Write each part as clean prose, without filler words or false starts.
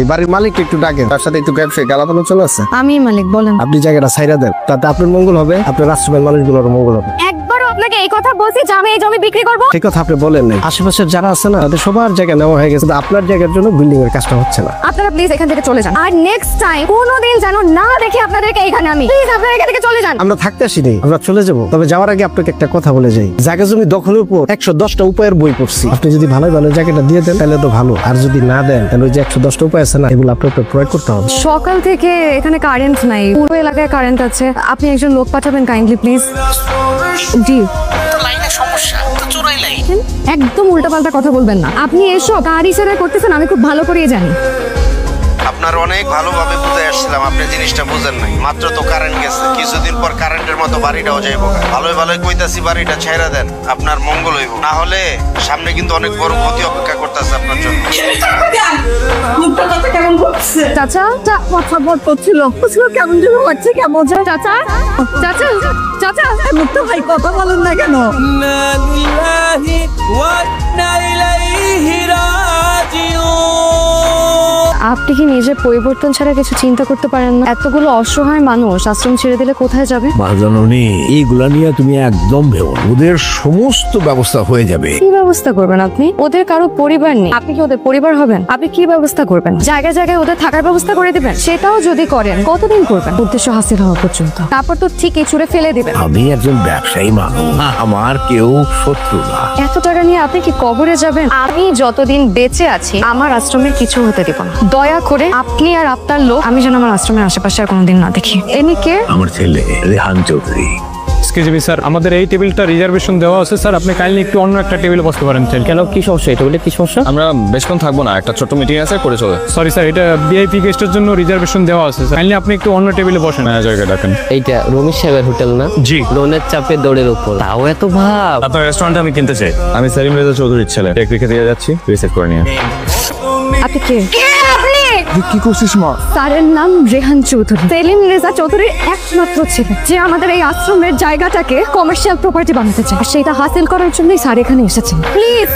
এই বাড়ির মালিক একটু ডাকেন, তার সাথে একটু ব্যবসায়ী গালাপ আলোচনা আছে। আমি মালিক, বলেন। আপনি জায়গাটা ছাইরা দেন, তাতে আপনার মঙ্গল হবে, আপনার রাষ্ট্রের মানুষগুলোর মঙ্গল হবে। একবারও আপনাকে এই কথা বলছি যে আমি এই জমি বিক্রি করব? ঠিক কথা আপনি বলেন নাই। আশেপাশের যারা আছে না, তাদের সবার জায়গা নেওয়া হয়ে গেছে, আপনার জায়গার জন্য বিল্ডিং এর কাজটা হচ্ছে না। আপনারা প্লিজ এখান থেকে চলে যান, আর নেক্সট টাইম কোনোদিন যেন না দেখি আপনাদেরকে এখানে। আমি প্লিজ আপনারা এখান থেকে চলে যান। আমরা থাকতে আসিনি, আমরা চলে যাব। তবে যাওয়ার আগে আপনাকে একটা কথা বলে যাই, জায়গা জমি দখলের উপর 110টা উপায়ের বই পড়ছি। আপনি যদি ভালো ভালো জায়গাটা দিয়ে দেন তাহলে তো ভালো, আর যদি না দেন তাহলে ওই যে 110টা উপায় আছে না, এগুলো আপনার প্রয়োগ করতে হবে। সকাল থেকে এখানে কারেন্ট নাই, পুরো এলাকায় কারেন্ট আছে। আপনি একজন লোক পাঠাবেন কাইন্ডলি প্লিজ। জি, একদম উল্টাপাল্টা কথা বলবেন না। আপনি এসব কার ইশারায় করতেছেন আমি খুব ভালো করেই জানি। আপনার অনেক ভালোভাবে বুঝে আসছিলাম, আপনি জিনিসটা বুঝেন নাই। মাত্র তো কারেন্ট গেছে, কিছুদিন পর কারেন্টের মতো বাড়িটাও যাইব। ভালোই ভালোই কইতাছি বাড়িটা ছাইরা দেন, আপনার মঙ্গল হইব। না হলে সামনে কিন্তু অনেক বড় ক্ষতি অপেক্ষা করতেছে আপনার জন্য। চাচা কথা বলছিল কেমন যেন হচ্ছে, কেমন চাচা চাচা চাচা মুক্ত ভাই কথা বলেন না কেন? আপনি কি নিজের পরিবর্তন ছাড়া কিছু চিন্তা করতে পারেন না? এতগুলো অসহায় মানুষ আশ্রম ছেড়ে দিলে কোথায় যাবে? বাজানি এইগুলা নিয়ে তুমি একদম ভেবো না। ওদের সমস্ত ব্যবস্থা হয়ে যাবে। কি ব্যবস্থা করবেন আপনি? ওদের কারো পরিবার নেই, আপনি কি ওদের পরিবার হবেন? আপনি কি ব্যবস্থা করবেন? জায়গায় জায়গায় ওদের থাকার ব্যবস্থা করে দিবেন? সেটাও যদি করেন কতদিন করবেন? উদ্দেশ্য হাসিল হওয়া পর্যন্ত, তারপর তো ঠিক এই ছুড়ে ফেলে দিবেন। আমি একজন ব্যবসায়ী মানুষ, আমার কেউ শত্রু না। এত টাকা নিয়ে আপনি কি কবরে যাবেন? আমি যতদিন বেঁচে আছি আমার আশ্রমের কিছু হতে দেব না। দয়া করে আপনি আর আপনার লোক আমি যেন আমার আশ্রমের আশেপাশে আর কোনোদিন না দেখি। এনি কে? আমার ছেলে Rehan Chowdhury. Excuse me sir, আমাদের এই টেবিলটা রিজার্ভেশন দেওয়া আছে স্যার, আপনি কাইন্ডলি একটু অন্য একটা টেবিলে বসতে পারেন। কেন, কি সমস্যা? এই টেবিলে কি সমস্যা? আমরা বেশক্ষণ থাকবো না, একটা ছোট মিটিং আছে, করে চলে। সরি স্যার, এটা ভিআইপি গেস্টের জন্য রিজার্ভেশন দেওয়া আছে স্যার, কাইন্ডলি আপনি একটু অন্য টেবিলে বসেন। ম্যানেজারকে ডাকেন। এইটা রমিশ সাহেবের হোটেল না? জি। লোনের চাপে দৌড়ের উপর, তাও এত ভাব। আপনার রেস্টুরেন্টে আমি কিনতে চাই। আমি সেলিম রেজা চৌধুরীর ছেলে, টেক রেখে দিয়ে যাচ্ছি, রিসেট করে নিয়ে। আপনি কে? আপনি কি করছিস মা? স্যারের নাম রেহান চৌধুরী, সেলিম রেজা চৌধুরীর একমাত্র ছেলে, যে আমাদের এই আশ্রমের জায়গাটাকে কমার্শিয়াল প্রপার্টি বানাতে চায়। আর সেটা হাসিল করার জন্যই স্যার এখানে এসেছেন। প্লিজ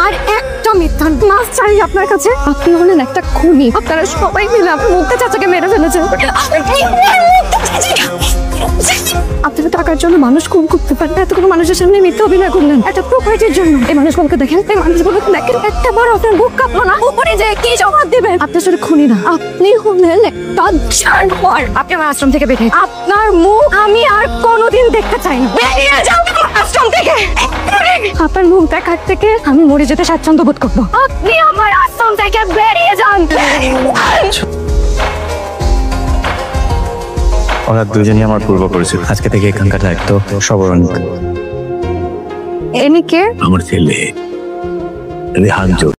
আর একটা মিথ্যা মাস চাই আপনার কাছে। আপনি হলেন একটা খুনি, আপনারা সবাই মিলে আপনার মুক্তা চাচাকে মেরে ফেলেছেন। আপনারা টাকার জন্য মানুষ খুন করতে পারেন, এতগুলো মানুষের সামনে মিথ্যা অভিনয় করলেন একটা প্রপার্টির জন্য। এই মানুষগুলোকে দেখেন, এই মানুষগুলোকে দেখেন, একটা বার আপনার বুক কাঁপলো না? উপরে যে কি জবাব দেবেন? আপনি আসলে খুনি না, আপনি হলেন একটা জানোয়ার। আপনি আমার আশ্রম থেকে বেরিয়ে, আপনার মুখ আমি আর কোনোদিন দেখতে চাই না। বেরিয়ে যান আশ্রম থেকে। আপনার মুখ দেখার থেকে আমি মরে যেতে স্বাচ্ছন্দ্য বোধ করবো। আপনি আমার আশ্রম থেকে বেরিয়ে যান। ওরা দুজনই আমার পূর্ব পরিচিত। আজকে থেকে এখানকার দায়িত্ব সবার। এনি কে? আমার ছেলে রেহান চৌধুরী।